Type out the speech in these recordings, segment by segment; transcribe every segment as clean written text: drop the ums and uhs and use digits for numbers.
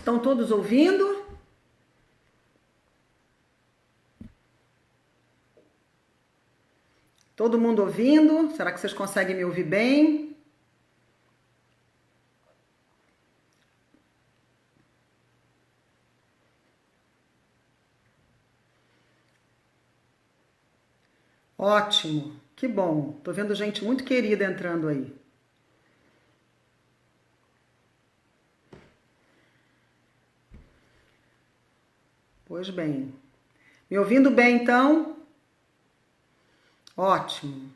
Estão todos ouvindo? Todo mundo ouvindo? Será que vocês conseguem me ouvir bem? Ótimo, que bom. Tô vendo gente muito querida entrando aí. Pois bem. Me ouvindo bem, então? Ótimo.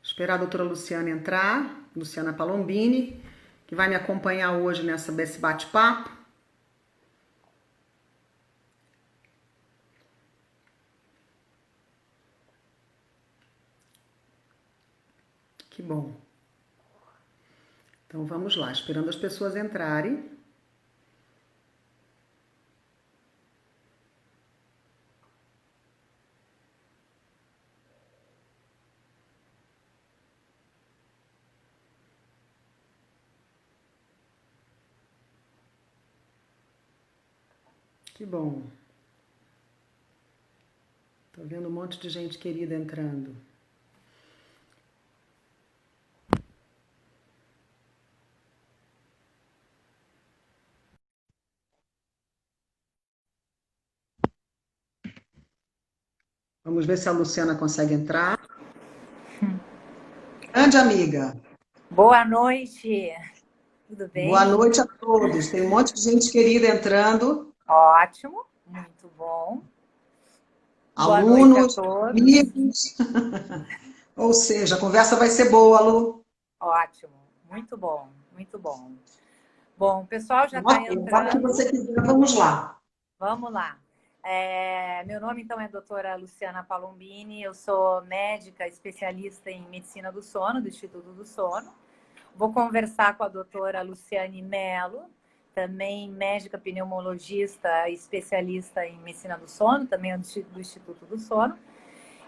Esperar a doutora Luciana entrar, Luciana Palombini, que vai me acompanhar hoje nesse bate-papo. Que bom. Então vamos lá, esperando as pessoas entrarem. Que bom. Tô vendo um monte de gente querida entrando. Vamos ver se a Luciana consegue entrar. Grande amiga. Boa noite, tudo Boa bem? noite a todos. Tem um monte de gente querida entrando. Ótimo, muito bom. Boa noite a Alunos, todos. amigos. Ou seja, a conversa vai ser boa, Lu. Ótimo, muito bom, muito bom. Bom, o pessoal já está Ok, a hora que entrando, você quiser, vamos lá. vamos lá. Meu nome então é doutora Luciana Palombini, eu sou médica especialista em medicina do sono, do Instituto do Sono. Vou conversar com a doutora Luciane Mello, também médica pneumologista, especialista em medicina do sono, também é do Instituto do Sono.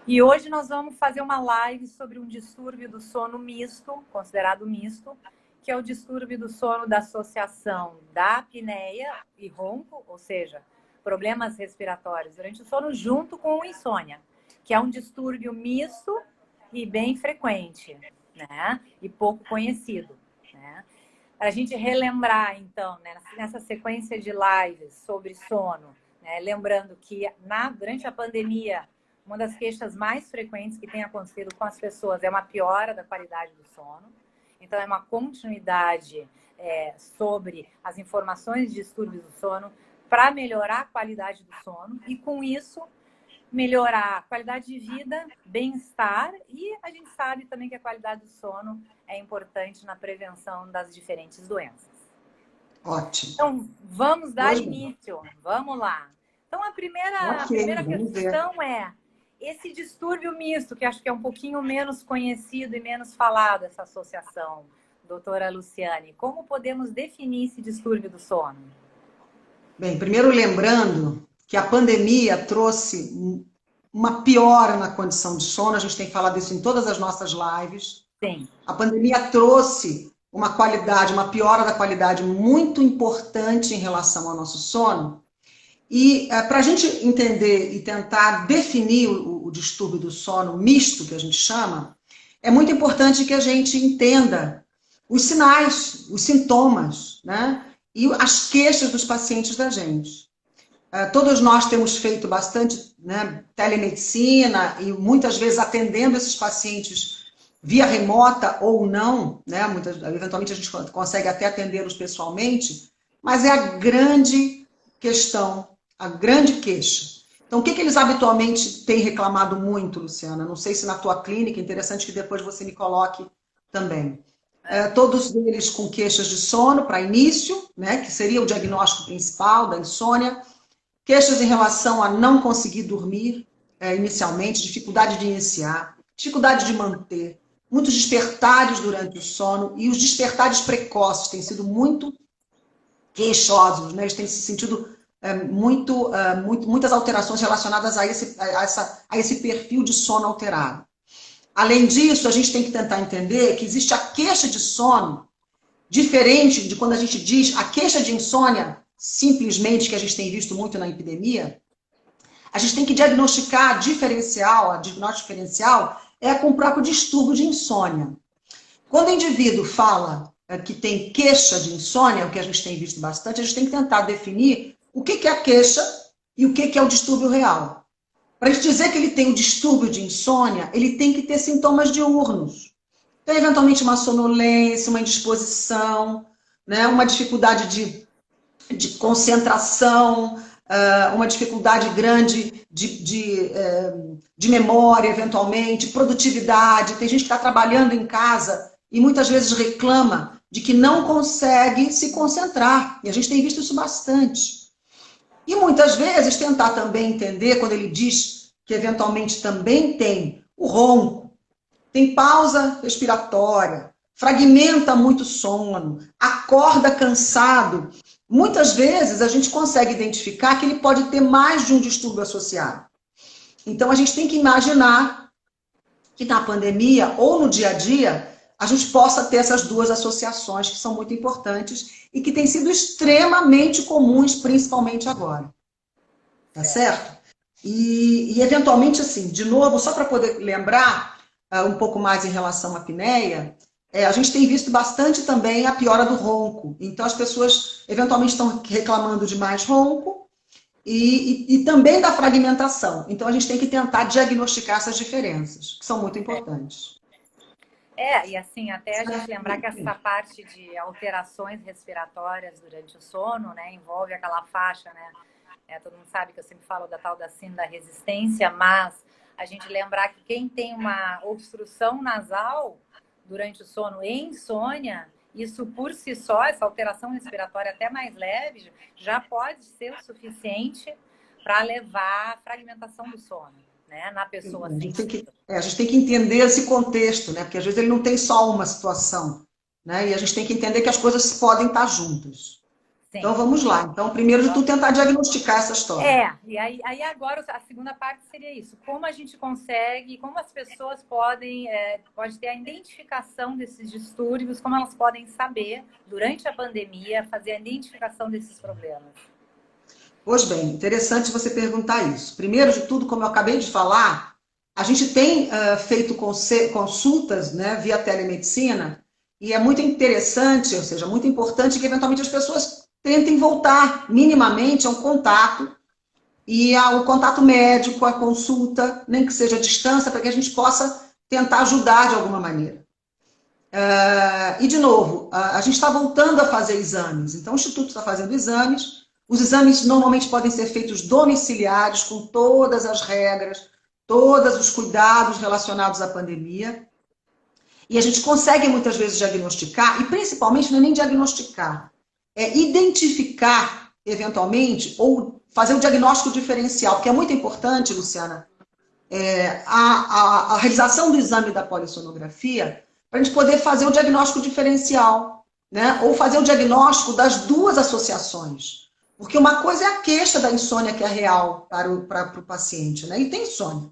E hoje nós vamos fazer uma live sobre um distúrbio do sono misto, considerado misto, que é o distúrbio do sono da associação da apneia e ronco, ou seja, problemas respiratórios durante o sono, junto com insônia, que é um distúrbio misto e bem frequente, né? E pouco conhecido, né? Para a gente relembrar, então, né, nessa sequência de lives sobre sono, né, lembrando que durante a pandemia, uma das queixas mais frequentes que tem acontecido com as pessoas é uma piora da qualidade do sono. Então, é uma continuidade sobre as informações de distúrbios do sono para melhorar a qualidade do sono e, com isso, melhorar a qualidade de vida, bem-estar, e a gente sabe também que a qualidade do sono é importante na prevenção das diferentes doenças. Ótimo. Então, vamos dar Pois bem. início. Vamos lá. Então, a Ok, primeira vamos ver. questão é esse distúrbio misto, que acho que é um pouquinho menos conhecido e menos falado, essa associação, doutora Luciane. Como podemos definir esse distúrbio do sono? Bem, primeiro lembrando que a pandemia trouxe uma piora na condição de sono, a gente tem falado isso em todas as nossas lives. Sim. A pandemia trouxe uma qualidade, uma piora da qualidade muito importante em relação ao nosso sono. E para a gente entender e tentar definir o distúrbio do sono misto, que a gente chama, é muito importante que a gente entenda os sinais, os sintomas, né? E as queixas dos pacientes da gente. Todos nós temos feito bastante, né, telemedicina e muitas vezes atendendo esses pacientes via remota ou não, né? Eventualmente a gente consegue até atendê-los pessoalmente, mas é a grande questão, a grande queixa. Então, o que eles habitualmente têm reclamado muito, Luciana? Não sei se na tua clínica, interessante que depois você me coloque também. Todos eles com queixas de sono para início, né, que seria o diagnóstico principal da insônia, queixas em relação a não conseguir dormir inicialmente, dificuldade de iniciar, dificuldade de manter, muitos despertares durante o sono, e os despertares precoces têm sido muito queixosos, né? Eles têm se sentido muitas alterações relacionadas a esse perfil de sono alterado. Além disso, a gente tem que tentar entender que existe a queixa de sono diferente de quando a gente diz a queixa de insônia, simplesmente, que a gente tem visto muito na epidemia, a gente tem que diagnosticar a diagnóstico diferencial é com o próprio distúrbio de insônia. Quando o indivíduo fala que tem queixa de insônia, o que a gente tem visto bastante, a gente tem que tentar definir o que é a queixa e o que é o distúrbio real. Para a gente dizer que ele tem um distúrbio de insônia, ele tem que ter sintomas diurnos. Então, eventualmente, uma sonolência, uma indisposição, né, uma dificuldade de concentração, uma dificuldade grande de memória, eventualmente, produtividade. Tem gente que está trabalhando em casa e muitas vezes reclama de que não consegue se concentrar. E a gente tem visto isso bastante. E muitas vezes tentar também entender, quando ele diz que eventualmente também tem o ronco, tem pausa respiratória, fragmenta muito sono, acorda cansado. Muitas vezes a gente consegue identificar que ele pode ter mais de um distúrbio associado. Então a gente tem que imaginar que na pandemia ou no dia a dia a gente possa ter essas duas associações que são muito importantes e que têm sido extremamente comuns, principalmente agora. Tá certo? E eventualmente, assim, de novo, só para poder lembrar um pouco mais em relação à apneia, a gente tem visto bastante também a piora do ronco. Então, as pessoas eventualmente estão reclamando de mais ronco e também da fragmentação. Então, a gente tem que tentar diagnosticar essas diferenças, que são muito importantes. E assim, até a gente lembrar que essa parte de alterações respiratórias durante o sono, né, envolve aquela faixa, né? Todo mundo sabe que eu sempre falo da tal da síndrome da resistência, mas a gente lembrar que quem tem uma obstrução nasal durante o sono e insônia, isso por si só, essa alteração respiratória até mais leve, já pode ser o suficiente para levar à fragmentação do sono, né, na pessoa. A gente tem que entender esse contexto, né? Porque às vezes ele não tem só uma situação, né? E a gente tem que entender que as coisas podem estar juntas. Sim. Então vamos lá. Então, primeiro de tudo, tentar diagnosticar essa história. E aí agora a segunda parte seria isso. Como a gente consegue, como as pessoas podem ter a identificação desses distúrbios, como elas podem saber, durante a pandemia, fazer a identificação desses problemas? Pois bem, interessante você perguntar isso. Primeiro de tudo, como eu acabei de falar, a gente tem feito consultas, né, via telemedicina, e é muito interessante, ou seja, muito importante que eventualmente as pessoas tentem voltar minimamente ao contato e ao contato médico, à consulta, nem que seja à distância, para que a gente possa tentar ajudar de alguma maneira. E, de novo, a gente está voltando a fazer exames. Então, o Instituto está fazendo exames. Os exames normalmente podem ser feitos domiciliares, com todas as regras, todos os cuidados relacionados à pandemia. E a gente consegue, muitas vezes, diagnosticar, e principalmente não é nem diagnosticar, é identificar, eventualmente, ou fazer o diagnóstico diferencial, porque é muito importante, Luciana, a realização do exame da polissonografia, para a gente poder fazer o diagnóstico diferencial, né? Ou fazer o diagnóstico das duas associações. Porque uma coisa é a queixa da insônia, que é real para o paciente, né? Ele tem insônia.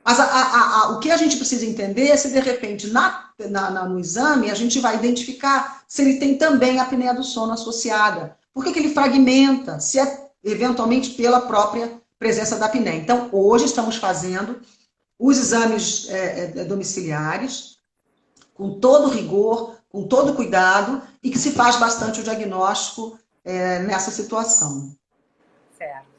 Mas o que a gente precisa entender é se, de repente, no exame, a gente vai identificar se ele tem também a apneia do sono associada. Por que ele fragmenta? Se é, eventualmente, pela própria presença da apneia. Então, hoje estamos fazendo os exames domiciliares, com todo rigor, com todo cuidado, e que se faz bastante o diagnóstico nessa situação. Certo.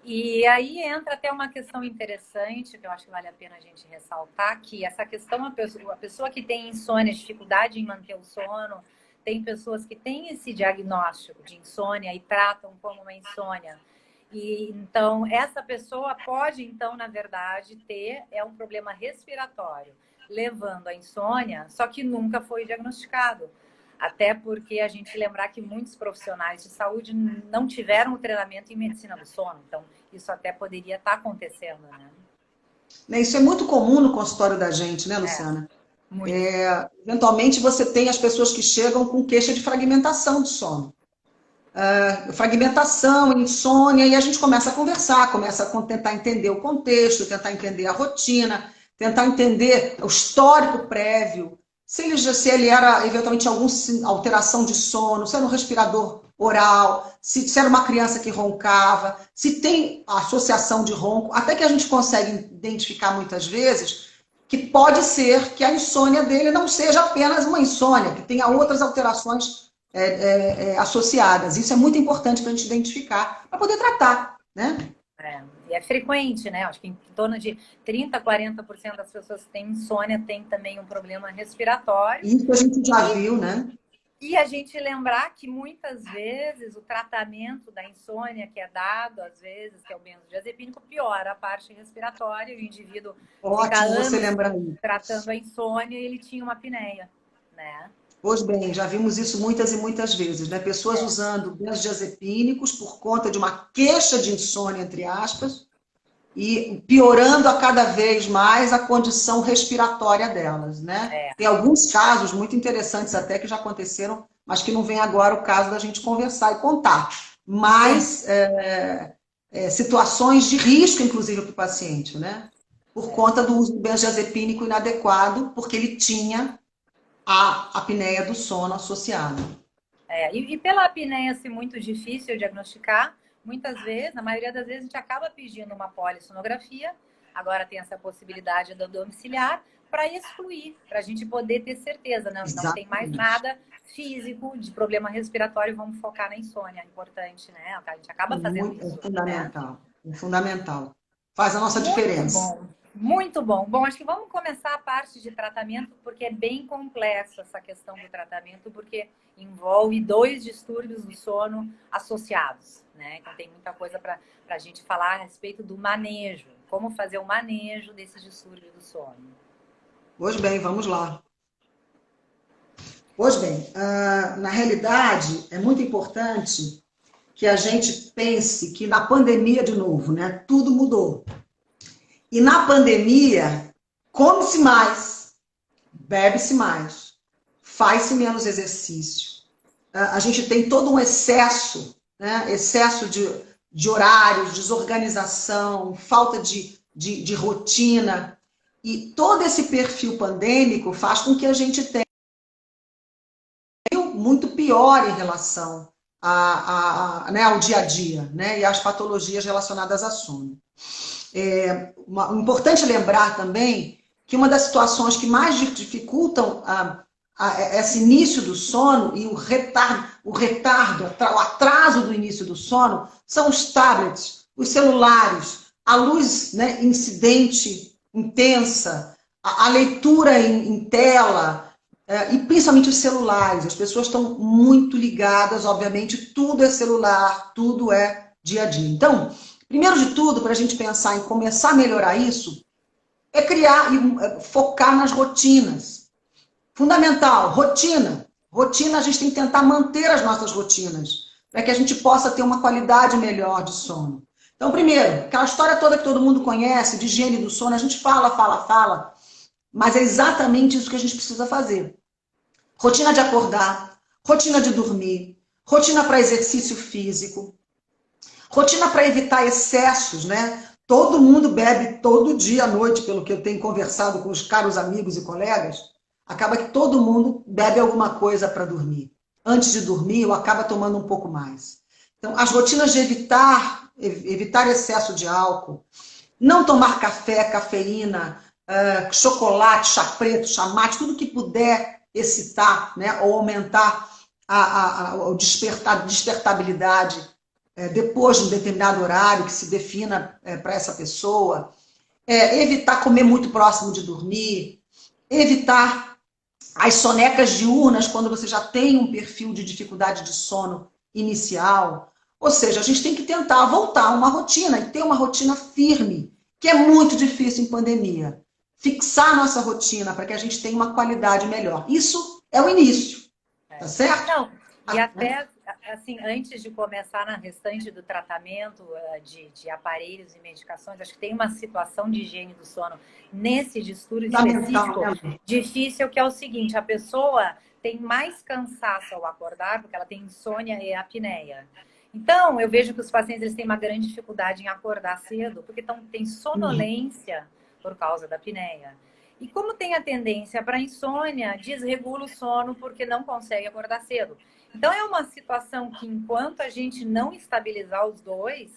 E aí entra até uma questão interessante, que eu acho que vale a pena a gente ressaltar, que essa questão, a pessoa que tem insônia, dificuldade em manter o sono, tem pessoas que têm esse diagnóstico de insônia e tratam como uma insônia. E então, essa pessoa pode, então, na verdade, ter um problema respiratório, levando à insônia, só que nunca foi diagnosticado. Até porque a gente lembrar que muitos profissionais de saúde não tiveram o treinamento em medicina do sono. Então, isso até poderia estar acontecendo, né? Isso é muito comum no consultório da gente, né, Luciana? Eventualmente, você tem as pessoas que chegam com queixa de fragmentação do sono. Fragmentação, insônia, e a gente começa a conversar, começa a tentar entender o contexto, tentar entender a rotina, tentar entender o histórico prévio, se ele era, eventualmente, alguma alteração de sono, se era um respirador oral, se era uma criança que roncava, se tem associação de ronco, até que a gente consegue identificar muitas vezes que pode ser que a insônia dele não seja apenas uma insônia, que tenha outras alterações associadas. Isso é muito importante para a gente identificar, para poder tratar, né? E é frequente, né? Acho que em torno de 30%, 40% das pessoas que têm insônia têm também um problema respiratório. Isso a gente já viu, né? E a gente lembrar que muitas vezes o tratamento da insônia que é dado, às vezes, que é o benzodiazepínico, piora a parte respiratória, e o indivíduo fica anos tratando a insônia e ele tinha uma apneia, né? Pois bem, já vimos isso muitas e muitas vezes, né? Pessoas usando benzodiazepínicos por conta de uma queixa de insônia, entre aspas, e piorando a cada vez mais a condição respiratória delas, né? Tem alguns casos muito interessantes até que já aconteceram, mas que não vem agora o caso da gente conversar e contar. Mas situações de risco, inclusive, para o paciente, né? Por conta do uso do benzodiazepínico inadequado, porque ele tinha a apneia do sono associada. E pela apneia ser muito difícil diagnosticar, muitas vezes, na maioria das vezes, a gente acaba pedindo uma polissonografia, agora tem essa possibilidade do domiciliar, para excluir, para a gente poder ter certeza, não tem mais nada físico de problema respiratório, vamos focar na insônia, é importante, né? A gente acaba fazendo isso. É fundamental, né? É fundamental. Faz a nossa diferença. Bom. Muito bom. Bom, acho que vamos começar a parte de tratamento, porque é bem complexo essa questão do tratamento, porque envolve 2 distúrbios do sono associados, né? Então tem muita coisa para a gente falar a respeito do manejo, como fazer o manejo desses distúrbios do sono. Pois bem, vamos lá. Pois bem, na realidade, é muito importante que a gente pense que na pandemia, de novo, né, tudo mudou. E na pandemia, come-se mais, bebe-se mais, faz-se menos exercício. A gente tem todo um excesso, né? Excesso de horários, desorganização, falta de rotina. E todo esse perfil pandêmico faz com que a gente tenha muito pior em relação ao dia a dia, né? E às patologias relacionadas a sono. Importante lembrar também que uma das situações que mais dificultam esse início do sono e o atraso do início do sono são os tablets, os celulares, a luz, né, incidente intensa, a leitura em tela, e principalmente os celulares. As pessoas estão muito ligadas, obviamente, tudo é celular, tudo é dia a dia. Então, primeiro de tudo, para a gente pensar em começar a melhorar isso, é criar e focar nas rotinas. Fundamental, rotina. Rotina, a gente tem que tentar manter as nossas rotinas, para que a gente possa ter uma qualidade melhor de sono. Então, primeiro, aquela história toda que todo mundo conhece, de higiene do sono, a gente fala, mas é exatamente isso que a gente precisa fazer. Rotina de acordar, rotina de dormir, rotina para exercício físico, rotina para evitar excessos, né? Todo mundo bebe todo dia à noite, pelo que eu tenho conversado com os caros amigos e colegas. Acaba que todo mundo bebe alguma coisa para dormir. Antes de dormir, ou acaba tomando um pouco mais. Então, as rotinas de evitar excesso de álcool, não tomar café, cafeína, chocolate, chá preto, chá mate, tudo que puder excitar, né? Ou aumentar a despertabilidade depois de um determinado horário que se defina para essa pessoa, evitar comer muito próximo de dormir, evitar as sonecas diurnas quando você já tem um perfil de dificuldade de sono inicial. Ou seja, a gente tem que tentar voltar a uma rotina e ter uma rotina firme, que é muito difícil em pandemia. Fixar a nossa rotina para que a gente tenha uma qualidade melhor. Isso é o início, tá certo? Não, e até, assim, antes de começar na restante do tratamento de aparelhos e medicações, acho que tem uma situação de higiene do sono nesse distúrbio específico difícil, que é o seguinte: a pessoa tem mais cansaço ao acordar, porque ela tem insônia e apneia. Então, eu vejo que os pacientes eles têm uma grande dificuldade em acordar cedo, porque tem sonolência por causa da apneia. E como tem a tendência para insônia, desregula o sono porque não consegue acordar cedo. Então é uma situação que enquanto a gente não estabilizar os dois,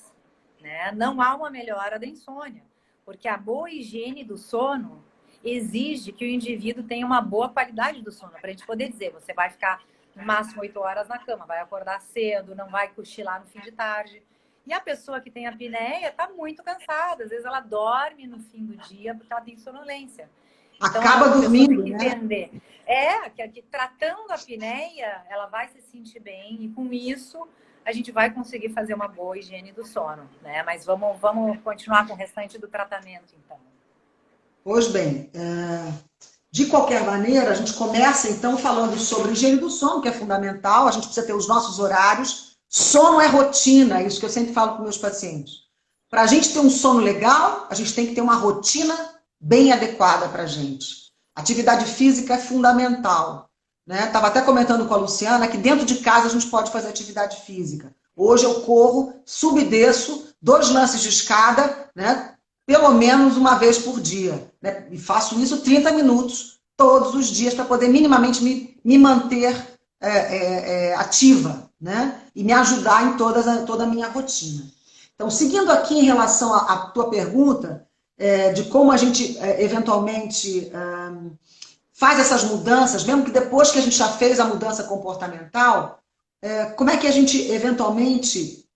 né, não há uma melhora da insônia. Porque a boa higiene do sono exige que o indivíduo tenha uma boa qualidade do sono. Para a gente poder dizer, você vai ficar no máximo 8 horas na cama, vai acordar cedo, não vai cochilar no fim de tarde. E a pessoa que tem apneia está muito cansada. Às vezes ela dorme no fim do dia porque ela tem sonolência. Então, Acaba a pessoa tem dormindo, que né? entender. Que tratando a apneia, ela vai se sentir bem e com isso a gente vai conseguir fazer uma boa higiene do sono, né? Mas vamos continuar com o restante do tratamento, então. Pois bem, de qualquer maneira, a gente começa então falando sobre higiene do sono, que é fundamental, a gente precisa ter os nossos horários. Sono é rotina, é isso que eu sempre falo com meus pacientes. Para a gente ter um sono legal, a gente tem que ter uma rotina bem adequada para a gente. Atividade física é fundamental. Né? Estava até comentando com a Luciana que dentro de casa a gente pode fazer atividade física. Hoje eu corro, subo e desço, 2 lances de escada, né? Pelo menos uma vez por dia. Né? E faço isso 30 minutos todos os dias para poder minimamente me manter ativa, né? E me ajudar em toda a minha rotina. Então, seguindo aqui em relação à tua pergunta, de como a gente eventualmente faz essas mudanças, mesmo que depois que a gente já fez a mudança comportamental, como é que a gente eventualmente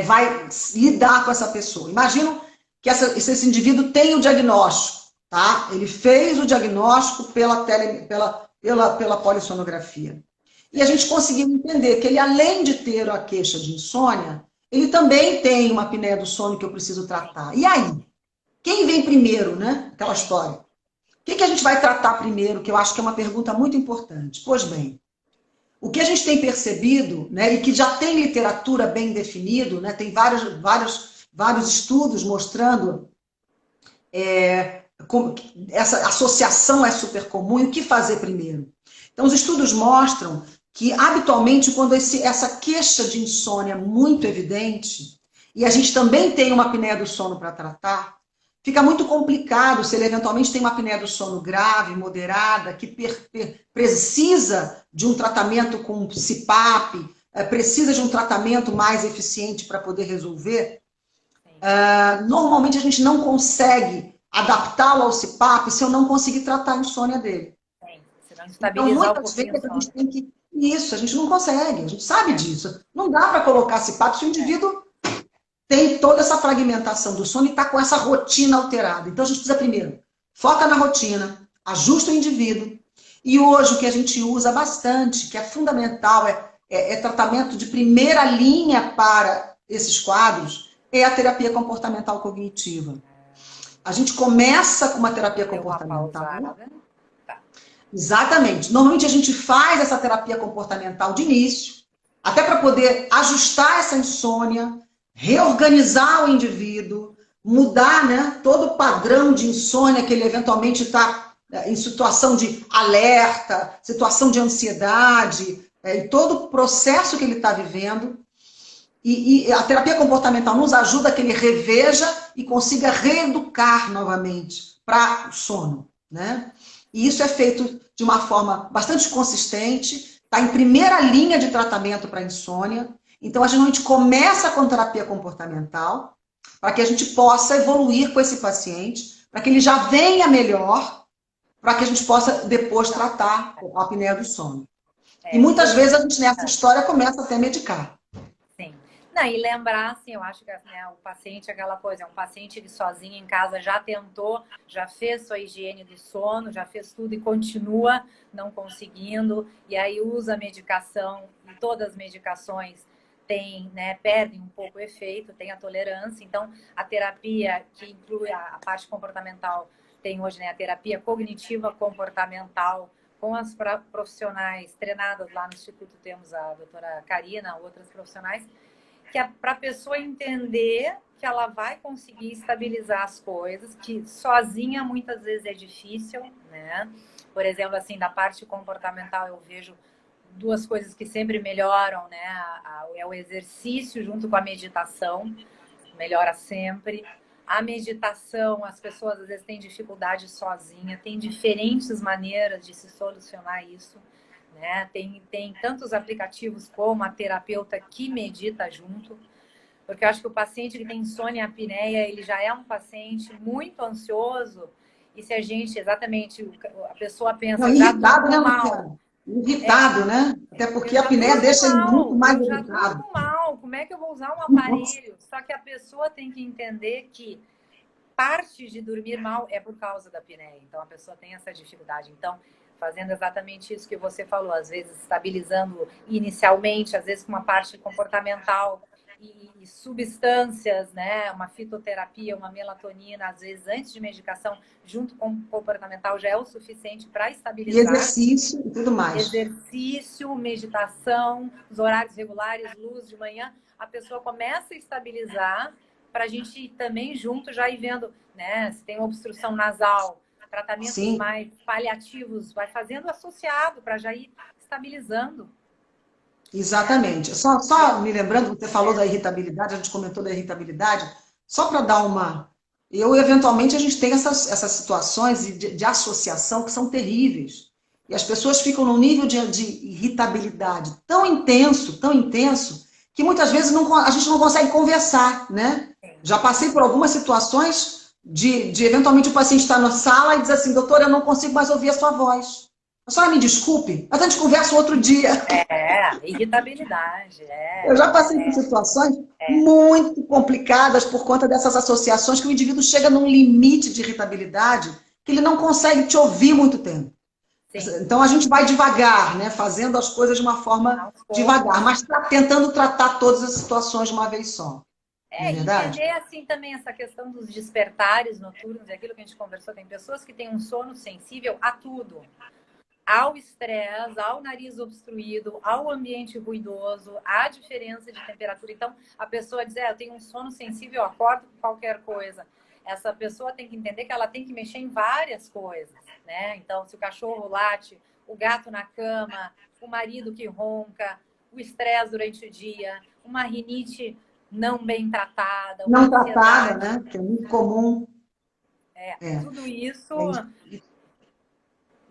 vai lidar com essa pessoa? Imagina que esse indivíduo tem o diagnóstico, tá? Ele fez o diagnóstico pela polissonografia. E a gente conseguiu entender que ele, além de ter a queixa de insônia, ele também tem uma apneia do sono que eu preciso tratar. E aí? Quem vem primeiro, né? Aquela história. O que a gente vai tratar primeiro? Que eu acho que é uma pergunta muito importante. Pois bem, o que a gente tem percebido, né, e que já tem literatura bem definido, né, tem vários estudos mostrando como essa associação é super comum e o que fazer primeiro. Então, os estudos mostram que, habitualmente, quando essa queixa de insônia é muito evidente, e a gente também tem uma apneia do sono para tratar, fica muito complicado se ele eventualmente tem uma apneia do sono grave, moderada, que precisa de um tratamento com CPAP, precisa de um tratamento mais eficiente para poder resolver. Normalmente a gente não consegue adaptá-lo ao CPAP se eu não conseguir tratar a insônia dele. Então, muitas vezes a gente tem que... Isso, a gente não consegue, a gente sabe disso. Não dá para colocar CPAP se o indivíduo tem toda essa fragmentação do sono e está com essa rotina alterada. Então, a gente precisa primeiro, foca na rotina, ajusta o indivíduo. E hoje o que a gente usa bastante, que é fundamental, é tratamento de primeira linha para esses quadros, é a terapia comportamental cognitiva. A gente começa com uma terapia comportamental. Exatamente. Normalmente a gente faz essa terapia comportamental de início, até para poder ajustar essa insônia, reorganizar o indivíduo, mudar, né, todo o padrão de insônia que ele eventualmente está em situação de alerta, situação de ansiedade, e todo o processo que ele está vivendo. E a terapia comportamental nos ajuda a que ele reveja e consiga reeducar novamente para o sono, né? E isso é feito de uma forma bastante consistente, está em primeira linha de tratamento para insônia. Então, a gente começa com terapia comportamental para que a gente possa evoluir com esse paciente, para que ele já venha melhor, para que a gente possa depois tratar a apneia do sono. E muitas vezes a gente nessa história começa até a medicar. Sim. Não, e lembrar, assim, eu acho que né, o paciente é aquela coisa, é um paciente que sozinho em casa já tentou, já fez sua higiene do sono, já fez tudo e continua não conseguindo, e aí usa a medicação, e todas as medicações tem, né, perdem um pouco o efeito, tem a tolerância. Então, a terapia que inclui a parte comportamental, tem hoje, né, a terapia cognitiva comportamental, com as profissionais treinadas lá no Instituto, temos a doutora Karina, outras profissionais, que é para a pessoa entender que ela vai conseguir estabilizar as coisas, que sozinha muitas vezes é difícil, né? Por exemplo, assim, da parte comportamental eu vejo 2 coisas que sempre melhoram, né? É o exercício junto com a meditação, melhora sempre. A meditação, as pessoas às vezes têm dificuldade sozinha, tem diferentes maneiras de se solucionar isso, né? Tem tantos aplicativos como a terapeuta que medita junto, porque eu acho que o paciente que tem insônia e apneia, ele já é um paciente muito ansioso, e se a gente, exatamente, a pessoa pensa, Não, já irritado, né, durmo mal. Luciana? Irritado, né? Até Eu porque a já apneia durmo deixa ele muito mal, mais eu já irritado. durmo mal. Como é que eu vou usar um Nossa. aparelho? Só que a pessoa tem que entender que parte de dormir mal é por causa da apneia. Então, a pessoa tem essa dificuldade. Então, fazendo exatamente isso que você falou, às vezes estabilizando inicialmente, às vezes com uma parte comportamental e substâncias, né? Uma fitoterapia, uma melatonina, às vezes antes de medicação, junto com o comportamental, já é o suficiente para E estabilizar. exercício e tudo mais. Exercício, meditação, os horários regulares, luz de manhã, a pessoa começa a estabilizar para a gente também junto já ir vendo, né, se tem uma obstrução nasal, tratamentos Sim, mais paliativos, vai fazendo associado para já ir estabilizando, né? exatamente. Só me lembrando, você falou da irritabilidade, a gente comentou da irritabilidade, só para dar uma. Eventualmente, a gente tem essas situações de associação que são terríveis. E as pessoas ficam num nível de irritabilidade tão intenso, que muitas vezes a gente não consegue conversar, né? Já passei por algumas situações de eventualmente o paciente estar na sala e diz assim, doutor, eu não consigo mais ouvir a sua voz. A senhora me desculpe, mas a gente conversa outro dia. Irritabilidade, Eu já passei por situações muito complicadas por conta dessas associações que o indivíduo chega num limite de irritabilidade que ele não consegue te ouvir muito tempo. sim, Então a gente vai devagar, né? Fazendo as coisas de uma forma aos devagar, poucos. mas tentando tratar todas as situações de uma vez só. Não é verdade? Entender assim também essa questão dos despertares noturnos, é aquilo que a gente conversou, tem pessoas que têm um sono sensível a tudo. Ao estresse, ao nariz obstruído, ao ambiente ruidoso, à diferença de temperatura. Então, a pessoa diz, eu tenho um sono sensível, eu acordo com qualquer coisa. Essa pessoa tem que entender que ela tem que mexer em várias coisas, né? Então, se o cachorro late, o gato na cama, o marido que ronca, o estresse durante o dia, uma rinite não bem tratada, uma Não tratada, ansiedade, né? Que é muito comum. É. tudo isso, É.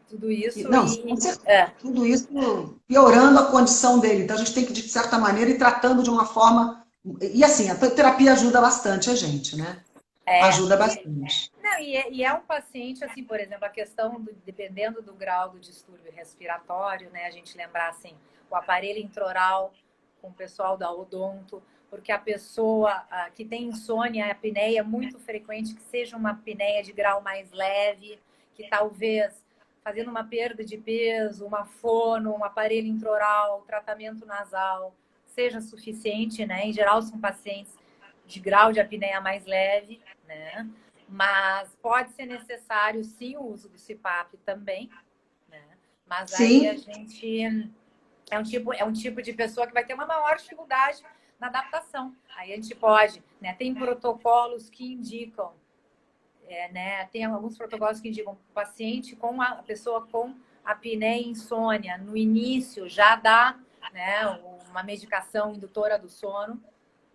tudo isso Não, com certeza, tudo isso piorando a condição dele. Então a gente tem que, de certa maneira, ir tratando de uma forma. E assim, a terapia ajuda bastante a gente, né? Ajuda bastante. Não, e é um paciente, assim, por exemplo, a questão, dependendo do grau do distúrbio respiratório, né? A gente lembrar, assim, o aparelho intraoral com o pessoal da odonto, porque a pessoa que tem insônia, a apneia é muito frequente que seja uma apneia de grau mais leve, que talvez fazendo uma perda de peso, uma fono, um aparelho intraoral, tratamento nasal, seja suficiente, né? Em geral, são pacientes de grau de apneia mais leve, né? Mas pode ser necessário, sim, o uso do CPAP também, né? Mas aí a Sim, gente é um tipo de pessoa que vai ter uma maior dificuldade na adaptação. Aí a gente pode, né? Tem protocolos que indicam, né? Tem alguns protocolos que indicam o paciente com a pessoa com apneia e insônia no início já dá, né? Uma medicação indutora do sono.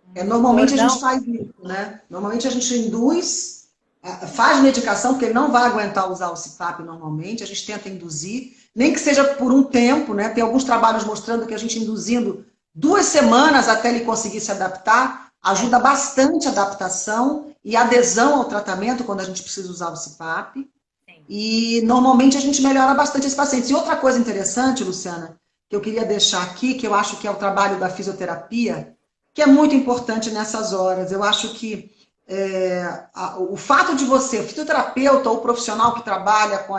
Um indutor normalmente a gente não. faz isso, né? Normalmente a gente induz, faz medicação, porque ele não vai aguentar usar o CPAP normalmente, a gente tenta induzir, nem que seja por um tempo, né? Tem alguns trabalhos mostrando que a gente induzindo 2 semanas até ele conseguir se adaptar, ajuda bastante a adaptação e adesão ao tratamento quando a gente precisa usar o CPAP. Sim. E normalmente a gente melhora bastante esse paciente. E outra coisa interessante, Luciana, que eu queria deixar aqui, que eu acho que é o trabalho da fisioterapia, que é muito importante nessas horas. Eu acho que o fato de você, o fisioterapeuta ou o profissional que trabalha com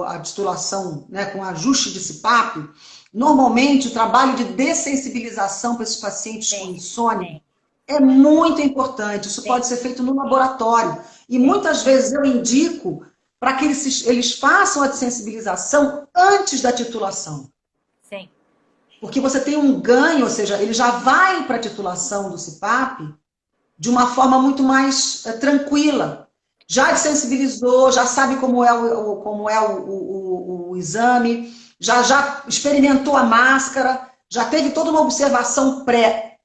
a titulação, né, com o ajuste de CPAP, normalmente o trabalho de dessensibilização para esses pacientes com insônia é muito importante. Isso pode ser feito no laboratório. E muitas vezes eu indico para que eles façam a sensibilização antes da titulação. Sim. Porque você tem um ganho, ou seja, ele já vai para a titulação do CPAP de uma forma muito mais tranquila. Já sensibilizou, já sabe como é o exame, já experimentou a máscara, já teve toda uma observação pré.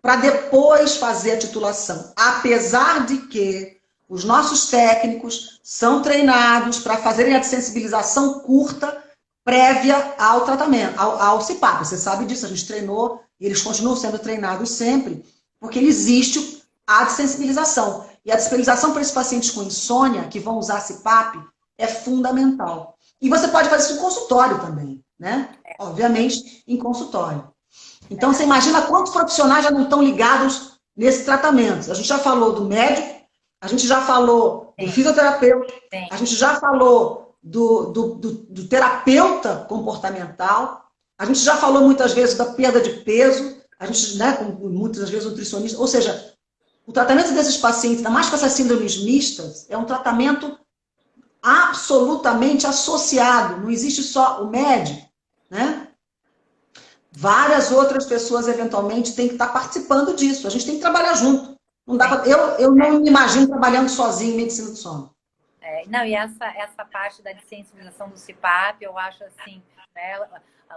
para depois fazer a titulação. Apesar de que os nossos técnicos são treinados para fazerem a desensibilização curta, prévia ao tratamento, ao CPAP. Você sabe disso, a gente treinou e eles continuam sendo treinados sempre, porque existe a desensibilização. E a desensibilização para esses pacientes com insônia, que vão usar CPAP, é fundamental. E você pode fazer isso em consultório também, né? Obviamente, em consultório. Então, você imagina quantos profissionais já não estão ligados nesse tratamento. A gente já falou do médico, a gente já falou do fisioterapeuta, a gente já falou do terapeuta comportamental, a gente já falou muitas vezes da perda de peso, a gente, né, muitas vezes nutricionista, ou seja, o tratamento desses pacientes, ainda mais com essas síndromes mistas, é um tratamento absolutamente associado, não existe só o médico, né? Várias outras pessoas, eventualmente, têm que estar participando disso. A gente tem que trabalhar junto. Não dá pra... eu não me imagino trabalhando sozinho em medicina do sono. Não, e essa parte da desensibilização do CPAP, eu acho assim, né,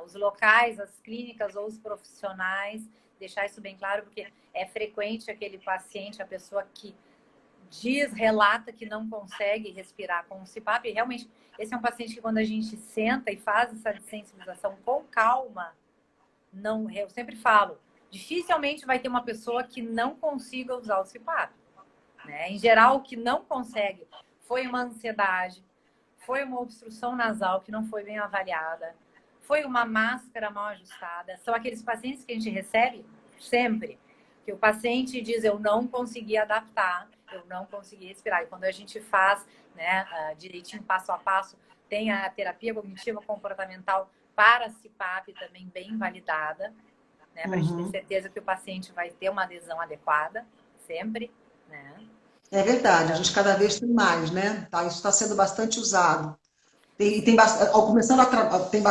os locais, as clínicas ou os profissionais, deixar isso bem claro, porque é frequente aquele paciente, a pessoa que relata que não consegue respirar com o CPAP, e realmente, esse é um paciente que quando a gente senta e faz essa desensibilização com calma, não, eu sempre falo, dificilmente vai ter uma pessoa que não consiga usar o CPAP. Né? Em geral, o que não consegue foi uma ansiedade, foi uma obstrução nasal que não foi bem avaliada, foi uma máscara mal ajustada. São aqueles pacientes que a gente recebe sempre, que o paciente diz, eu não consegui adaptar, eu não consegui respirar. E quando a gente faz, né, direitinho, passo a passo, tem a terapia cognitiva comportamental para CPAP também bem validada, né, para a gente ter certeza que o paciente vai ter uma adesão adequada, sempre, né? É verdade, a gente cada vez tem mais, né? Tá, isso está sendo bastante usado. Tem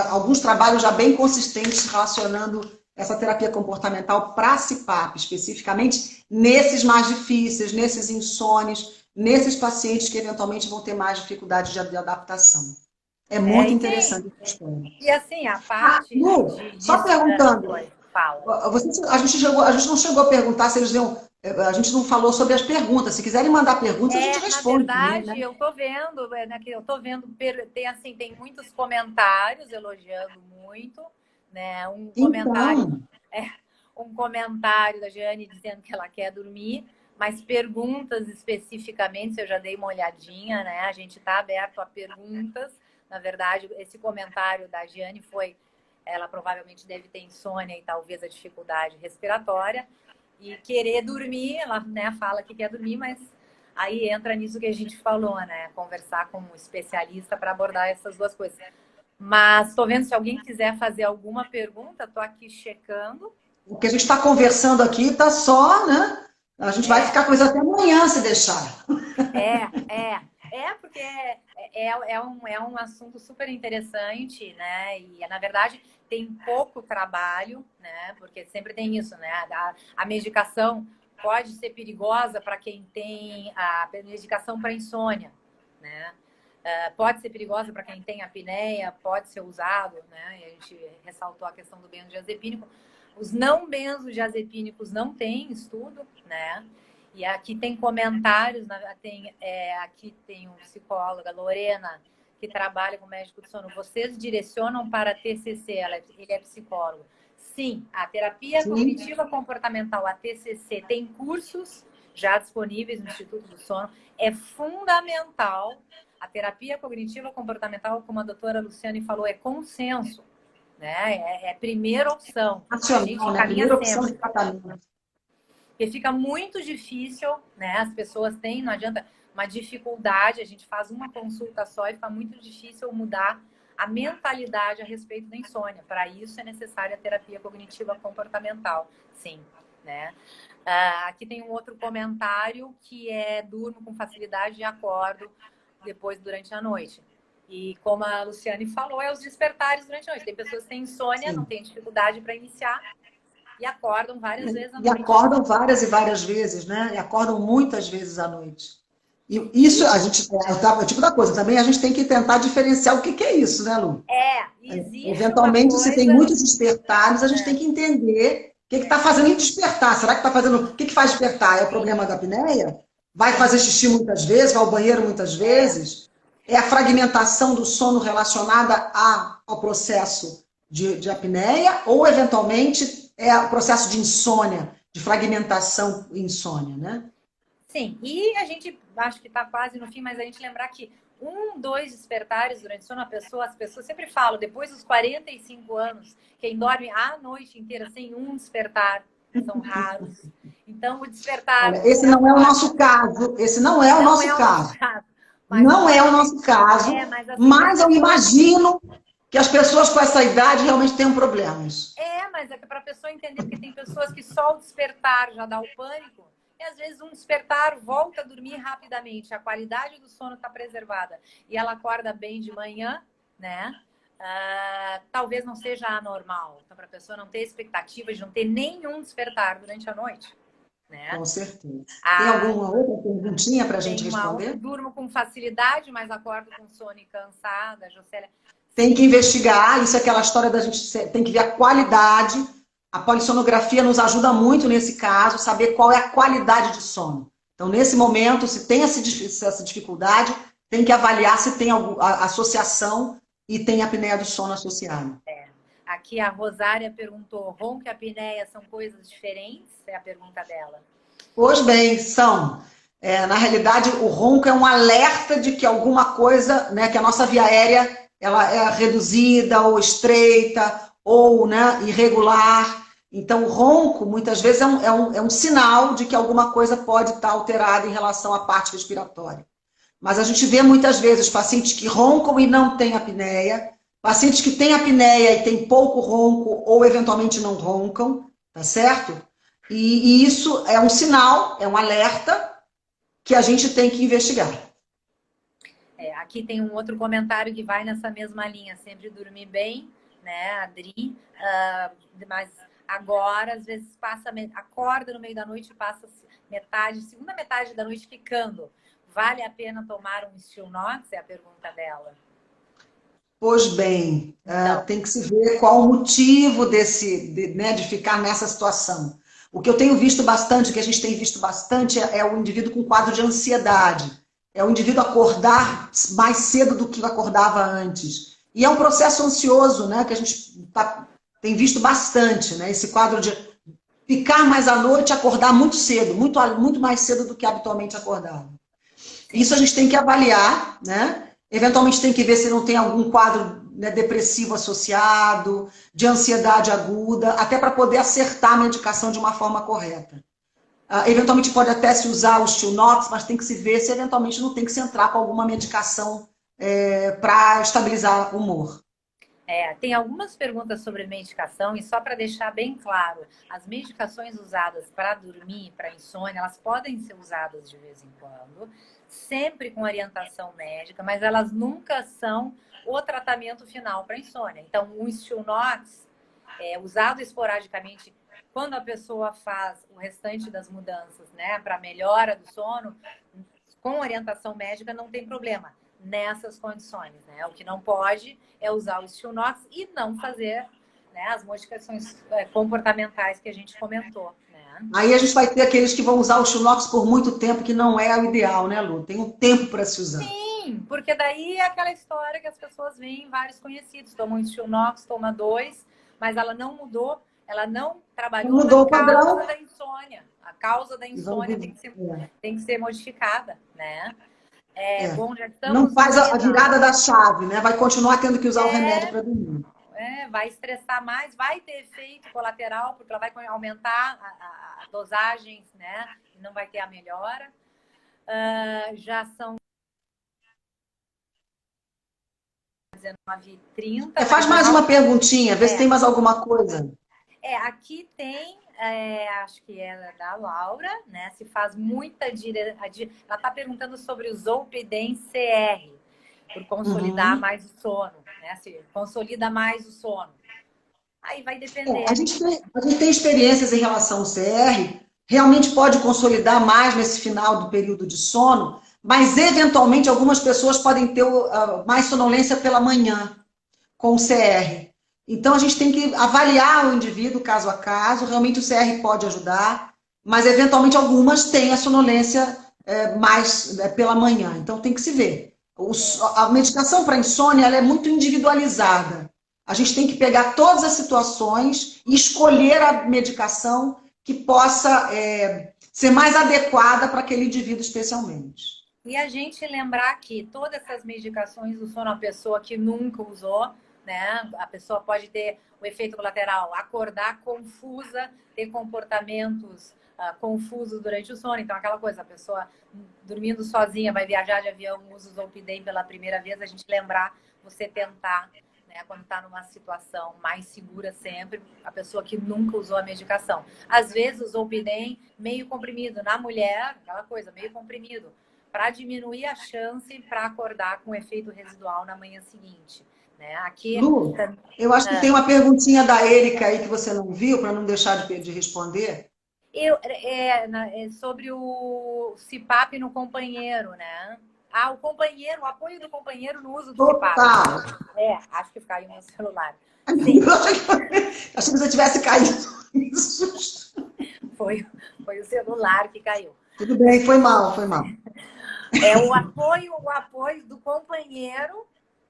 alguns trabalhos já bem consistentes relacionando essa terapia comportamental para CPAP, especificamente nesses mais difíceis, nesses insônios, nesses pacientes que eventualmente vão ter mais dificuldade de adaptação. É muito interessante essa história. E assim, a parte só perguntando, fala. a gente não chegou a perguntar se eles iam. A gente não falou sobre as perguntas. Se quiserem mandar perguntas, a gente responde. Na verdade, também, né? eu tô vendo, tem muitos comentários elogiando muito, né? Um comentário da Jeane dizendo que ela quer dormir, mas perguntas especificamente, eu já dei uma olhadinha, né? A gente está aberto a perguntas. Na verdade, esse comentário da Jeane foi, ela provavelmente deve ter insônia e talvez a dificuldade respiratória. E querer dormir, ela, né, fala que quer dormir, mas aí entra nisso que a gente falou, né? Conversar com um especialista para abordar essas duas coisas. Mas estou vendo, se alguém quiser fazer alguma pergunta, estou aqui checando. O que a gente está conversando aqui está só, né? A gente vai ficar com isso até amanhã, se deixar. Porque é um assunto super interessante, né? E, na verdade, tem pouco trabalho, né? Porque sempre tem isso, né? A medicação pode ser perigosa para quem tem a medicação para insônia, né? Pode ser perigosa para quem tem apneia, pode ser usado, né? E a gente ressaltou a questão do benzodiazepínico. Os não benzodiazepínicos não têm estudo, né? E aqui tem comentários, aqui tem um psicóloga, Lorena, que trabalha com médico de sono. Vocês direcionam para a TCC, ele é psicólogo. Sim, a terapia cognitiva comportamental, a TCC, tem cursos já disponíveis no Instituto do Sono. É fundamental. A terapia cognitiva comportamental, como a doutora Luciane falou, é consenso, né? É primeira opção. A gente encaminha sempre. Porque fica muito difícil, né? As pessoas têm, não adianta, uma dificuldade, a gente faz uma consulta só e fica muito difícil mudar a mentalidade a respeito da insônia. Para isso é necessária a terapia cognitiva comportamental, sim, né? Aqui tem um outro comentário que é durmo com facilidade e acordo depois durante a noite. E como a Luciane falou, é os despertares durante a noite. Tem pessoas que têm insônia, não têm dificuldade para iniciar e acordam várias vezes à noite. E acordam várias e várias vezes, né? E acordam muitas vezes à noite. E isso, a gente, é o tipo da coisa. Também a gente tem que tentar diferenciar o que é isso, né, Lu? Existe eventualmente, se tem muitos despertares, a gente tem que entender que está fazendo despertar? Será que está fazendo... O que faz despertar? É o problema da apneia? Vai fazer xixi muitas vezes? Vai ao banheiro muitas vezes? É a fragmentação do sono relacionada ao processo de apneia? Ou, eventualmente, é o processo de insônia, de fragmentação e insônia, né? Sim, e a gente, acho que está quase no fim, mas a gente lembrar que 2 despertares durante o sono, as pessoas sempre falam, depois dos 45 anos, quem dorme a noite inteira sem um despertar, são raros. Então, o despertar... Olha, esse não é o nosso caso, esse não é o nosso caso. Não é o nosso caso, mas eu imagino que as pessoas com essa idade realmente tenham problemas. Mas é que para a pessoa entender, porque tem pessoas que só o despertar já dá o pânico, e às vezes um despertar volta a dormir rapidamente, a qualidade do sono está preservada e ela acorda bem de manhã, né? Talvez não seja anormal. Então, para a pessoa não ter expectativa de não ter nenhum despertar durante a noite. Né? Com certeza. Tem alguma outra perguntinha para a gente responder? Durmo com facilidade, mas acordo com sono e cansada, Josélia. Tem que investigar, isso é aquela história da gente tem que ver a qualidade. A polissonografia nos ajuda muito nesse caso, saber qual é a qualidade de sono. Então, nesse momento, se tem essa dificuldade, tem que avaliar se tem alguma associação e tem apneia do sono associada. Aqui a Rosária perguntou, ronco e apneia são coisas diferentes? É a pergunta dela. Pois bem, são. Na realidade, o ronco é um alerta de que alguma coisa, né, que a nossa via aérea ela é reduzida ou estreita ou, né, irregular. Então, o ronco, muitas vezes, é um sinal de que alguma coisa pode estar alterada em relação à parte respiratória. Mas a gente vê muitas vezes pacientes que roncam e não têm apneia, pacientes que têm apneia e têm pouco ronco ou eventualmente não roncam, tá certo? E isso é um sinal, é um alerta que a gente tem que investigar. Aqui tem um outro comentário que vai nessa mesma linha, sempre dormir bem, né, Adri? Mas agora, às vezes, acorda no meio da noite e passa segunda metade da noite ficando. Vale a pena tomar um Stilnox? É a pergunta dela. Pois bem, tem que se ver qual o motivo de ficar nessa situação. O que eu tenho visto bastante, o que a gente tem visto bastante, é o indivíduo com quadro de ansiedade. É o indivíduo acordar mais cedo do que acordava antes. E é um processo ansioso, né, que a gente tem visto bastante, né, esse quadro de ficar mais à noite e acordar muito cedo, muito mais cedo do que habitualmente acordava. Isso a gente tem que avaliar, né? Eventualmente tem que ver se não tem algum quadro, né, depressivo associado, de ansiedade aguda, até para poder acertar a medicação de uma forma correta. Eventualmente pode até se usar o Stilnox, mas tem que se ver se eventualmente não tem que se entrar com alguma medicação para estabilizar o humor. Tem algumas perguntas sobre medicação e só para deixar bem claro, as medicações usadas para dormir, para insônia, elas podem ser usadas de vez em quando, sempre com orientação médica, mas elas nunca são o tratamento final para insônia. Então, o Stilnox é usado esporadicamente quando a pessoa faz o restante das mudanças, né, para melhora do sono, com orientação médica não tem problema nessas condições, né? O que não pode é usar o Stilnox e não fazer, né, as modificações comportamentais que a gente comentou, né? Aí a gente vai ter aqueles que vão usar o Stilnox por muito tempo, que não é o ideal, né, Lu? Tem um tempo para se usar. Sim, porque daí é aquela história que as pessoas veem vários conhecidos, tomam Stilnox, toma 2, mas ela não mudou, ela não trabalhou na causa da insônia. A causa da insônia tem que ser modificada, né? Bom, já não faz a virada da chave, né? Vai continuar tendo que usar o remédio para dormir. Vai estressar mais, vai ter efeito colateral, porque ela vai aumentar a dosagem, né? E não vai ter a melhora. Já são 19h30. Faz mais uma perguntinha, vê se tem mais alguma coisa. Aqui tem, acho que é da Laura, né? Se faz muita ela está perguntando sobre o Zolpidem CR, por consolidar mais o sono, né? Se consolida mais o sono. Aí vai depender. A gente tem experiências em relação ao CR, realmente pode consolidar mais nesse final do período de sono, mas eventualmente algumas pessoas podem ter mais sonolência pela manhã com o CR. Então, a gente tem que avaliar o indivíduo caso a caso. Realmente, o CR pode ajudar, mas, eventualmente, algumas têm a sonolência mais pela manhã. Então, tem que se ver. A medicação para insônia ela é muito individualizada. A gente tem que pegar todas as situações e escolher a medicação que possa ser mais adequada para aquele indivíduo especialmente. E a gente lembrar que todas essas medicações do sono, a pessoa que nunca usou, né? A pessoa pode ter o efeito colateral, acordar confusa, ter comportamentos confusos durante o sono. Então, aquela coisa, a pessoa dormindo sozinha, vai viajar de avião, usa o Zolpidem pela primeira vez, a gente lembrar, você tentar, né, quando está numa situação mais segura sempre, a pessoa que nunca usou a medicação. Às vezes, o Zolpidem meio comprimido. Na mulher, aquela coisa, meio comprimido, para diminuir a chance para acordar com efeito residual na manhã seguinte. Né? Aqui, Lu, eu acho que tem uma perguntinha da Érica aí que você não viu, para não deixar de responder. Sobre o CPAP no companheiro, né? O companheiro, o apoio do companheiro no uso do CPAP. Total. Acho que caiu meu celular. Sim. Achei que você tivesse caído. Foi o celular que caiu. Tudo bem, foi mal, foi mal. O apoio do companheiro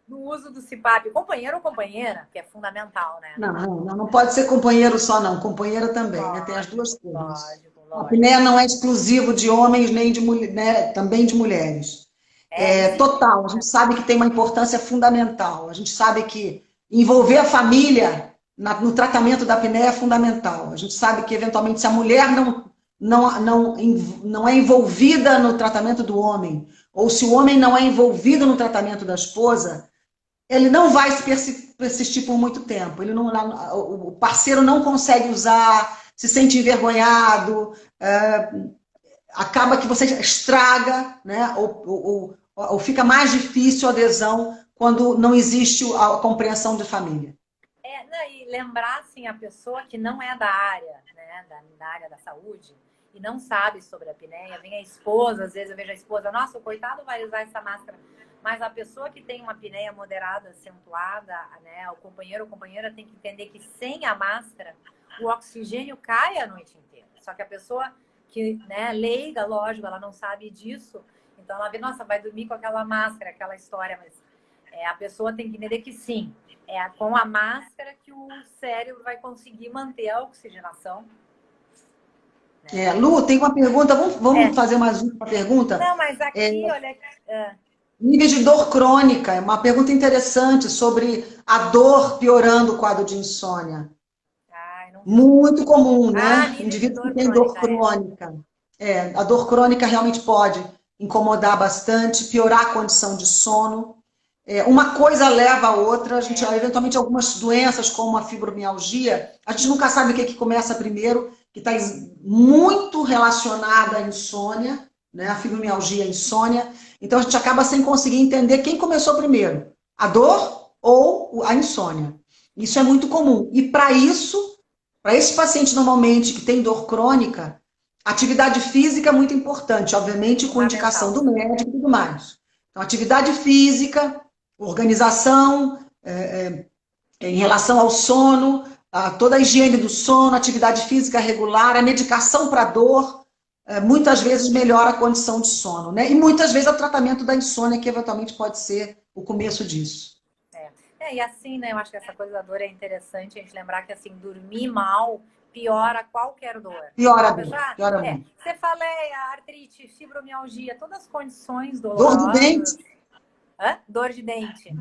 no uso do CPAP. Companheiro ou companheira, que é fundamental, né? Não pode ser companheiro só, não. Companheira também, né? Tem as duas coisas. Lógico. A apneia não é exclusivo de homens, nem de mulheres, né? Também de mulheres. Total, a gente sabe que tem uma importância fundamental. A gente sabe que envolver a família no tratamento da apneia é fundamental. A gente sabe que, eventualmente, se a mulher não é envolvida no tratamento do homem, ou se o homem não é envolvido no tratamento da esposa, ele não vai se persistir por muito tempo. O parceiro não consegue usar, se sente envergonhado, acaba que você estraga, né? Ou fica mais difícil a adesão quando não existe a compreensão de família. E lembrar, assim, a pessoa que não é da área, né, da área da saúde, e não sabe sobre a apneia, vem a esposa, às vezes eu vejo a esposa, nossa, o coitado vai usar essa máscara, mas a pessoa que tem uma apneia moderada, acentuada, né, o companheiro ou companheira tem que entender que sem a máscara, o oxigênio cai a noite inteira. Só que a pessoa que, né, leiga, lógico, ela não sabe disso, então ela vê, nossa, vai dormir com aquela máscara, aquela história, mas a pessoa tem que entender que sim, com a máscara que o cérebro vai conseguir manter a oxigenação. Lu, tem uma pergunta, vamos fazer mais uma pergunta? Não, mas aqui, olha... Níveis de dor crônica, é uma pergunta interessante sobre a dor piorando o quadro de insônia. Muito comum, né? Indivíduo que tem dor crônica. A dor crônica realmente pode incomodar bastante, piorar a condição de sono. Uma coisa leva a outra, a gente, eventualmente, algumas doenças, como a fibromialgia, a gente nunca sabe o que começa primeiro, que está muito relacionada à insônia, né? A fibromialgia, a insônia. Então, a gente acaba sem conseguir entender quem começou primeiro, a dor ou a insônia. Isso é muito comum. E para isso, para esse paciente, normalmente, que tem dor crônica, atividade física é muito importante, obviamente, com indicação do médico e tudo mais. Então, atividade física, organização em relação ao sono, toda a higiene do sono, atividade física regular, a medicação para dor, muitas vezes melhora a condição de sono, né? E muitas vezes é o tratamento da insônia, que eventualmente pode ser o começo disso. E assim, né, eu acho que essa coisa da dor é interessante a gente lembrar que, assim, dormir mal piora qualquer dor. Piora a dor. Piora a dor. Você fala artrite, fibromialgia, todas as condições dolorosas. Dor de dente. Dor de dente.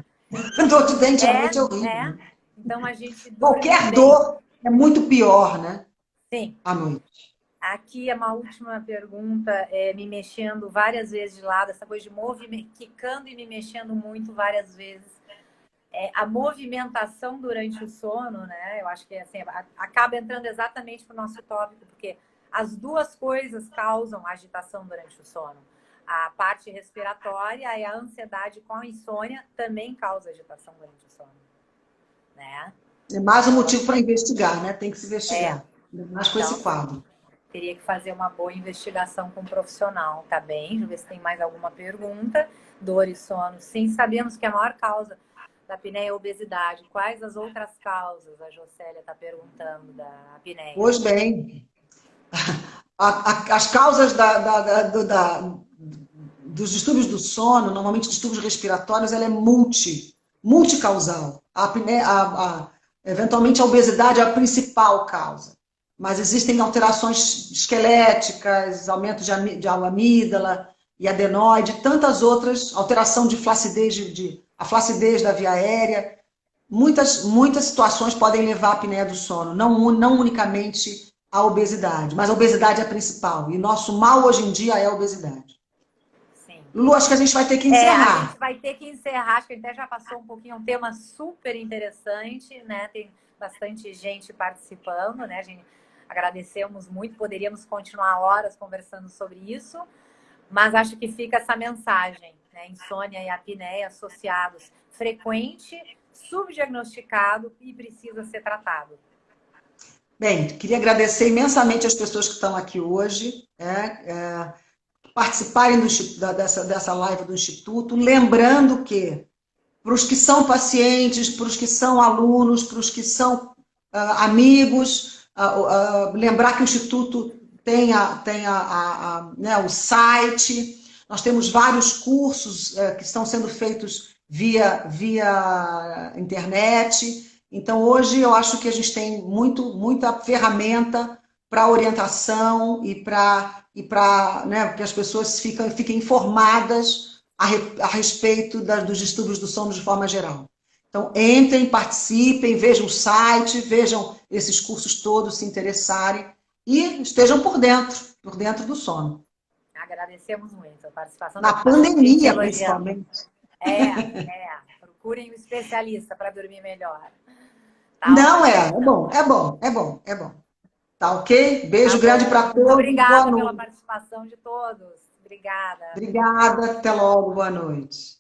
Dor de dente realmente é horrível. Então, a gente... Qualquer dor é muito pior, né? Sim. À noite. Aqui é uma última pergunta, me mexendo várias vezes de lado, essa coisa de movimento, quicando e me mexendo muito várias vezes. A movimentação durante o sono, né? Eu acho que assim, acaba entrando exatamente para o nosso tópico, porque as duas coisas causam agitação durante o sono. A parte respiratória e a ansiedade com a insônia também causa agitação durante o sono. Né? É mais um motivo para investigar, né? Tem que se investigar. Mais com esse quadro. Teria que fazer uma boa investigação com um profissional, tá bem? Deixa eu ver se tem mais alguma pergunta. Dor e sono. Sim, sabemos que a maior causa da apneia e obesidade. Quais as outras causas, a Jocélia está perguntando, da apneia? Pois bem, as causas dos distúrbios do sono, normalmente distúrbios respiratórios, ela é multicausal. Eventualmente a obesidade é a principal causa, mas existem alterações esqueléticas, aumento de amígdala e adenoide, tantas outras, alteração de flacidez, a flacidez da via aérea. Muitas situações podem levar à apneia do sono, não unicamente a obesidade, mas a obesidade é a principal, e nosso mal hoje em dia é a obesidade. Sim. Lu, acho que a gente vai ter que encerrar. A gente vai ter que encerrar, acho que até já passou um pouquinho, um tema super interessante, né? Tem bastante gente participando, né? A gente agradecemos muito, poderíamos continuar horas conversando sobre isso, mas acho que fica essa mensagem, né? Insônia e apneia associados, frequente, subdiagnosticado e precisa ser tratado. Bem, queria agradecer imensamente as pessoas que estão aqui hoje, participarem dessa live do Instituto, lembrando que, para os que são pacientes, para os que são alunos, para os que são amigos, lembrar que o Instituto tem o site, nós temos vários cursos que estão sendo feitos via internet. Então, hoje, eu acho que a gente tem muita ferramenta para orientação e para que as pessoas fiquem informadas a respeito dos distúrbios do sono de forma geral. Então, entrem, participem, vejam o site, vejam esses cursos todos, se interessarem e estejam por dentro do sono. Agradecemos muito a participação. Na pandemia, principalmente. Procurem um especialista para dormir melhor. Tá? Não, é bom. Tá ok? Beijo grande para todos. Obrigada pela participação de todos. Obrigada. Obrigada, até logo, boa noite.